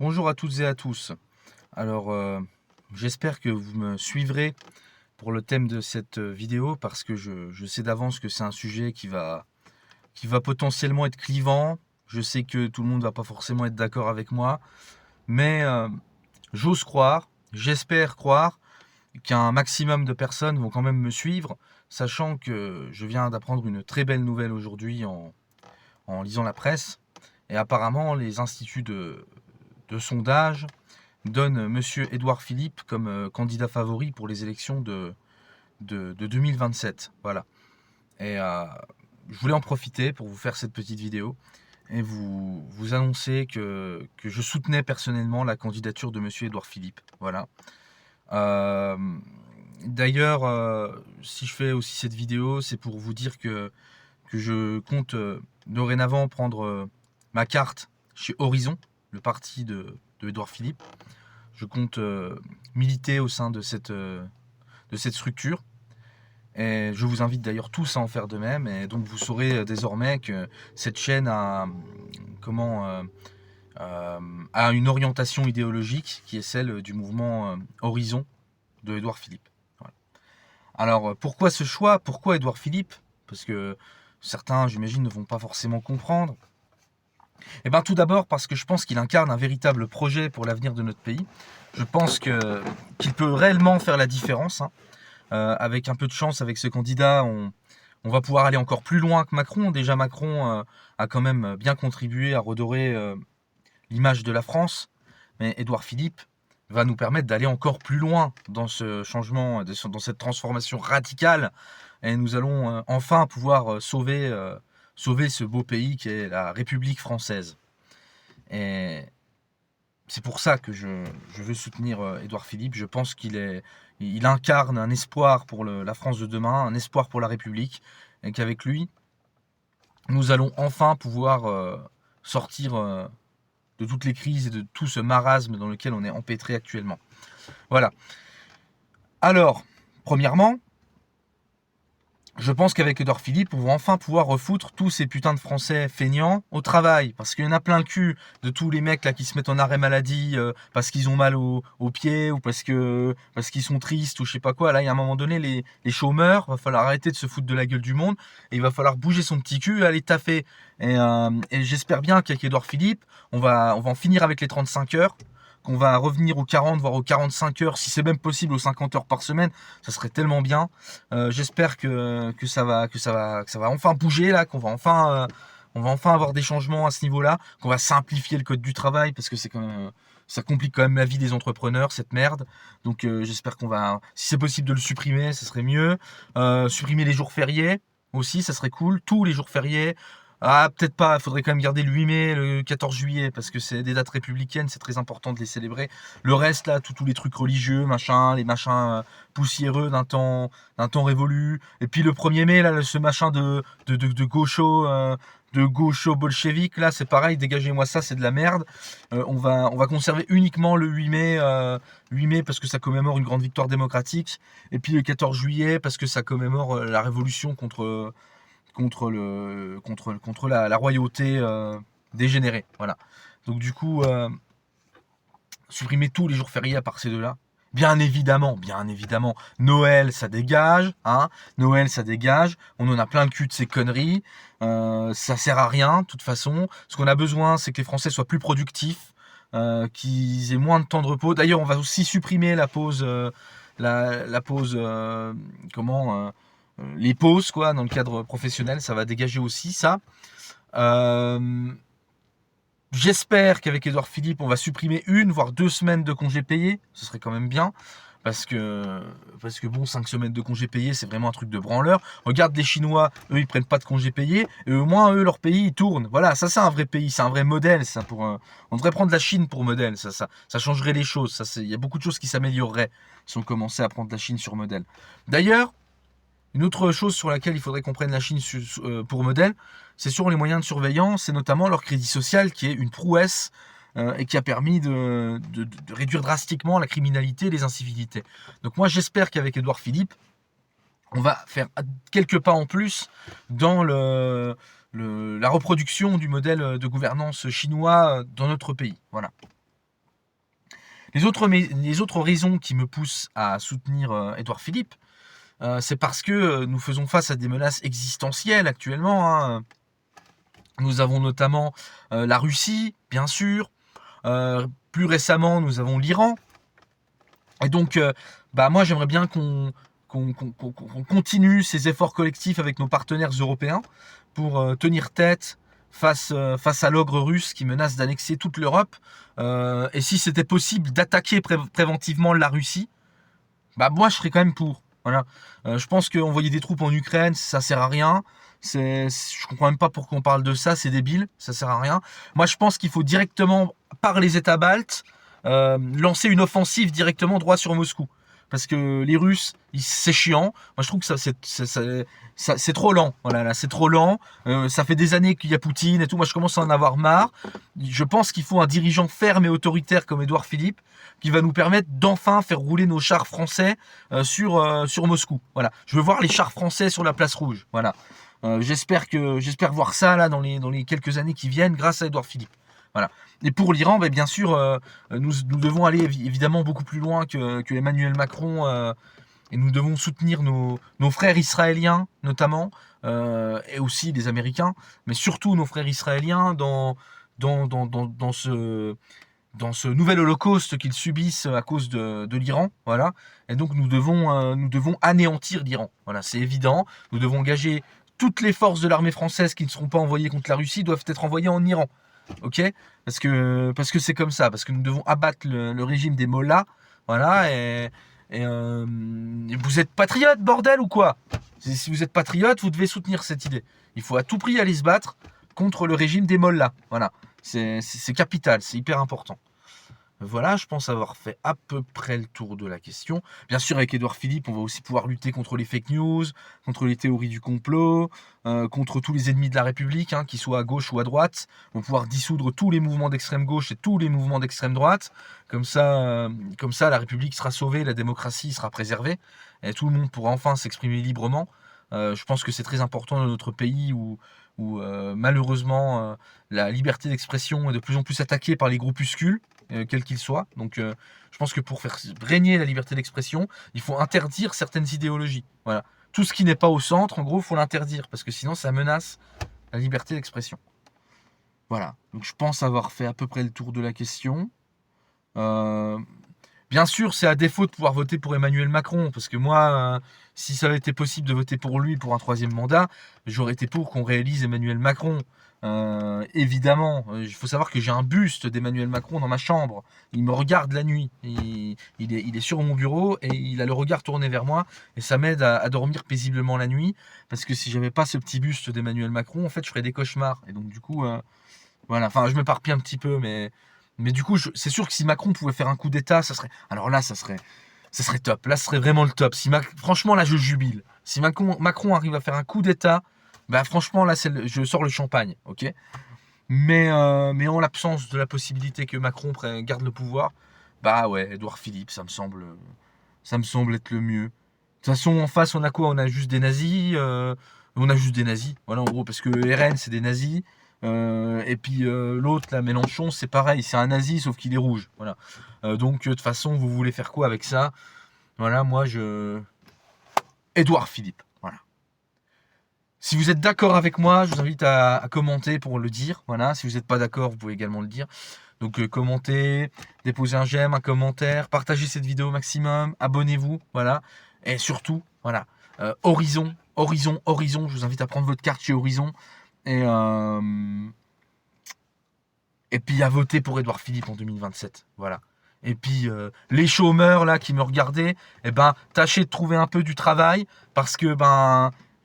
Bonjour à toutes et à tous. Alors, j'espère que vous me suivrez pour le thème de cette vidéo parce que je sais d'avance que c'est un sujet qui va potentiellement être clivant. Je sais que tout le monde va pas forcément être d'accord avec moi, mais j'ose croire, j'espère croire qu'un maximum de personnes vont quand même me suivre, sachant que je viens d'apprendre une très belle nouvelle aujourd'hui en lisant la presse. Et apparemment, les instituts de sondage donne Monsieur Édouard Philippe comme candidat favori pour les élections de 2027. Voilà. Et je voulais en profiter pour vous faire cette petite vidéo et vous annoncer que je soutenais personnellement la candidature de Monsieur Édouard Philippe. Voilà. Euh, D'ailleurs, si je fais aussi cette vidéo, c'est pour vous dire que je compte dorénavant prendre ma carte chez Horizon, le parti de Édouard Philippe. Je compte militer au sein de cette structure. Et je vous invite d'ailleurs tous à en faire de même. Et donc vous saurez désormais que cette chaîne comment, euh, a une orientation idéologique qui est celle du mouvement Horizon de Édouard Philippe. Voilà. Alors pourquoi ce choix? Pourquoi Édouard Philippe? Parce que certains, j'imagine, ne vont pas forcément comprendre. Eh bien, tout d'abord parce que je pense qu'il incarne un véritable projet pour l'avenir de notre pays. Je pense qu'il peut réellement faire la différence, hein. Avec un peu de chance, avec ce candidat, on va pouvoir aller encore plus loin que Macron. Déjà, Macron a quand même bien contribué à redorer l'image de la France. Mais Édouard Philippe va nous permettre d'aller encore plus loin dans ce changement, dans cette transformation radicale. Et nous allons enfin pouvoir sauver ce beau pays qui est la République française. Et c'est pour ça que je veux soutenir Édouard Philippe. Je pense il incarne un espoir pour la France de demain, un espoir pour la République, et qu'avec lui, nous allons enfin pouvoir sortir de toutes les crises et de tout ce marasme dans lequel on est empêtré actuellement. Voilà. Alors, premièrement, je pense qu'avec Edouard Philippe, on va enfin pouvoir refoutre tous ces putains de Français feignants au travail. Parce qu'il y en a plein le cul de tous les mecs là qui se mettent en arrêt maladie parce qu'ils ont mal aux pieds ou parce qu'ils sont tristes ou je sais pas quoi. Là, il y a un moment donné, les chômeurs, va falloir arrêter de se foutre de la gueule du monde et il va falloir bouger son petit cul et aller taffer. Et j'espère bien qu'avec Edouard Philippe, on va en finir avec les 35 heures, qu'on va revenir aux 40, voire aux 45 heures, si c'est même possible aux 50 heures par semaine, ça serait tellement bien. J'espère que ça va enfin bouger là, on va enfin avoir des changements à ce niveau-là, qu'on va simplifier le code du travail parce que c'est quand même, ça complique quand même la vie des entrepreneurs cette merde. Donc j'espère qu'on va, si c'est possible de le supprimer, ça serait mieux. Supprimer les jours fériés aussi, ça serait cool. Tous les jours fériés. Ah, peut-être pas, il faudrait quand même garder le 8 mai, le 14 juillet, parce que c'est des dates républicaines, c'est très important de les célébrer. Le reste, là, tous les trucs religieux, machin, les machins poussiéreux d'un temps révolu. Et puis le 1er mai, là, ce machin de gaucho bolchevique, là, c'est pareil, dégagez-moi ça, c'est de la merde. On va conserver uniquement le 8 mai parce que ça commémore une grande victoire démocratique. Et puis le 14 juillet parce que ça commémore la révolution contre la royauté dégénérée. Voilà. Donc du coup, supprimer tous les jours fériés à part ces deux-là. Bien évidemment, Noël, ça dégage, hein. Noël, ça dégage. On en a plein le cul de ces conneries. Ça sert à rien, de toute façon. Ce qu'on a besoin, c'est que les Français soient plus productifs, qu'ils aient moins de temps de repos. D'ailleurs, on va aussi supprimer la pause, la pause, les pauses, quoi, dans le cadre professionnel. Ça va dégager aussi ça. Euh, J'espère qu'avec Édouard Philippe, on va supprimer une, voire 2 semaines de congés payés. Ce serait quand même bien. Parce que bon, 5 semaines de congés payés, c'est vraiment un truc de branleur. Regarde les Chinois, eux, ils prennent pas de congés payés. Et au moins, eux, leur pays, ils tournent. Voilà, ça, c'est un vrai pays. C'est un vrai modèle, ça. On devrait prendre la Chine pour modèle. Ça changerait les choses. Il y a beaucoup de choses qui s'amélioreraient si on commençait à prendre la Chine sur modèle. D'ailleurs, une autre chose sur laquelle il faudrait qu'on prenne la Chine pour modèle, c'est sur les moyens de surveillance et notamment leur crédit social qui est une prouesse et qui a permis de réduire drastiquement la criminalité et les incivilités. Donc moi j'espère qu'avec Édouard Philippe, on va faire quelques pas en plus dans la reproduction du modèle de gouvernance chinois dans notre pays. Voilà. Les autres raisons qui me poussent à soutenir Édouard Philippe, c'est parce que nous faisons face à des menaces existentielles actuellement, hein. Nous avons notamment la Russie, bien sûr. Plus récemment, nous avons l'Iran. Et donc, moi, j'aimerais bien qu'on continue ces efforts collectifs avec nos partenaires européens pour tenir tête face à l'ogre russe qui menace d'annexer toute l'Europe. Et si c'était possible d'attaquer préventivement la Russie, moi, je serais quand même pour. Voilà. Je pense qu'envoyer des troupes en Ukraine, ça sert à rien. Je comprends même pas pourquoi on parle de ça, c'est débile, ça sert à rien. Moi, je pense qu'il faut directement, par les États baltes, lancer une offensive directement droit sur Moscou. Parce que les Russes, c'est chiant. Moi, je trouve que c'est trop lent. Voilà, là, c'est trop lent. Ça fait des années qu'il y a Poutine et tout. Moi, je commence à en avoir marre. Je pense qu'il faut un dirigeant ferme et autoritaire comme Édouard Philippe qui va nous permettre d'enfin faire rouler nos chars français sur Moscou. Voilà. Je veux voir les chars français sur la place rouge. Voilà. J'espère voir ça là dans les quelques années qui viennent grâce à Édouard Philippe. Voilà. Et pour l'Iran, bien sûr, nous devons aller évidemment beaucoup plus loin que Emmanuel Macron et nous devons soutenir nos frères israéliens notamment et aussi les Américains, mais surtout nos frères israéliens dans ce nouvel holocauste qu'ils subissent à cause de l'Iran. Voilà. Et donc nous devons anéantir l'Iran. Voilà, c'est évident. Nous devons engager toutes les forces de l'armée française qui ne seront pas envoyées contre la Russie doivent être envoyées en Iran. Ok, parce que c'est comme ça, parce que nous devons abattre le régime des mollahs, voilà, et vous êtes patriote, bordel, ou quoi? Si vous êtes patriote, vous devez soutenir cette idée. Il faut à tout prix aller se battre contre le régime des mollahs, voilà, c'est capital, c'est hyper important. Voilà, je pense avoir fait à peu près le tour de la question. Bien sûr, avec Édouard Philippe, on va aussi pouvoir lutter contre les fake news, contre les théories du complot, contre tous les ennemis de la République, hein, qu'ils soient à gauche ou à droite. On va pouvoir dissoudre tous les mouvements d'extrême gauche et tous les mouvements d'extrême droite. Comme ça, la République sera sauvée, la démocratie sera préservée, et tout le monde pourra enfin s'exprimer librement. Je pense que c'est très important dans notre pays où malheureusement la liberté d'expression est de plus en plus attaquée par les groupuscules, quels qu'ils soient. Donc je pense que pour faire régner la liberté d'expression, il faut interdire certaines idéologies. Voilà. Tout ce qui n'est pas au centre, en gros, il faut l'interdire, parce que sinon ça menace la liberté d'expression. Voilà. Donc je pense avoir fait à peu près le tour de la question. Bien sûr, c'est à défaut de pouvoir voter pour Emmanuel Macron, parce que moi, si ça avait été possible de voter pour lui pour un troisième mandat, j'aurais été pour qu'on réalise Emmanuel Macron. Évidemment, il faut savoir que j'ai un buste d'Emmanuel Macron dans ma chambre. Il me regarde la nuit. Il est sur mon bureau et il a le regard tourné vers moi. Et ça m'aide à dormir paisiblement la nuit. Parce que si j'avais pas ce petit buste d'Emmanuel Macron, en fait, je ferais des cauchemars. Et donc, du coup, voilà. Enfin, je m'éparpille un petit peu, mais du coup, c'est sûr que si Macron pouvait faire un coup d'État, ça serait. Alors là, ça serait top. Là, ce serait vraiment le top. Franchement, là, je jubile. Si Macron arrive à faire un coup d'État, franchement, là, je sors le champagne, ok. Mais en l'absence de la possibilité que Macron garde le pouvoir, ouais, Édouard Philippe, ça me semble être le mieux. De toute façon, en face, on a quoi? On a juste des nazis. On a juste des nazis. Voilà, en gros, parce que RN, c'est des nazis. Et puis l'autre, là, Mélenchon, c'est pareil, c'est un nazi, sauf qu'il est rouge. Voilà. Donc, de toute façon, vous voulez faire quoi avec ça? Voilà, moi, Édouard Philippe. Voilà. Si vous êtes d'accord avec moi, je vous invite à commenter pour le dire. Voilà. Si vous n'êtes pas d'accord, vous pouvez également le dire. Donc, commentez, déposez un j'aime, un commentaire, partagez cette vidéo au maximum, abonnez-vous. Voilà. Et surtout, voilà. Horizon. Je vous invite à prendre votre carte chez Horizon. Et puis à voter pour Édouard Philippe en 2027. Voilà. Et puis les chômeurs là qui me regardaient, tâchez de trouver un peu du travail parce que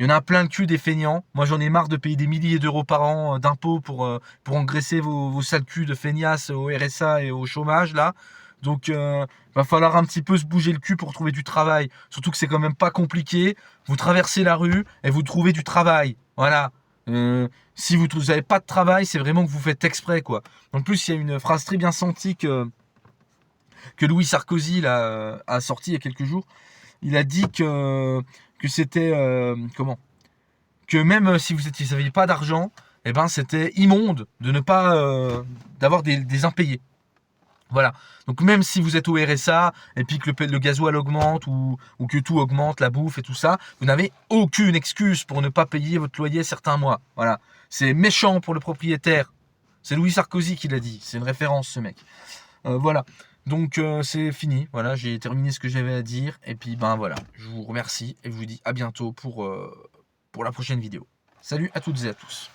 il y en a plein le cul des feignants. Moi j'en ai marre de payer des milliers d'euros par an d'impôts pour engraisser vos sales culs de feignasses au RSA et au chômage là. Donc va falloir un petit peu se bouger le cul pour trouver du travail. Surtout que c'est quand même pas compliqué. Vous traversez la rue et vous trouvez du travail. Voilà. Si vous n'avez pas de travail, c'est vraiment que vous faites exprès, quoi. En plus, il y a une phrase très bien sentie que Louis Sarkozy a sortie il y a quelques jours. Il a dit que c'était que même si vous n'aviez pas d'argent, c'était immonde de ne pas d'avoir des impayés. Voilà. Donc même si vous êtes au RSA et puis que le gasoil augmente ou que tout augmente, la bouffe et tout ça, vous n'avez aucune excuse pour ne pas payer votre loyer certains mois. Voilà. C'est méchant pour le propriétaire. C'est Louis Sarkozy qui l'a dit. C'est une référence, ce mec. Voilà. Donc c'est fini. Voilà, j'ai terminé ce que j'avais à dire. Et puis ben voilà. Je vous remercie et je vous dis à bientôt pour la prochaine vidéo. Salut à toutes et à tous.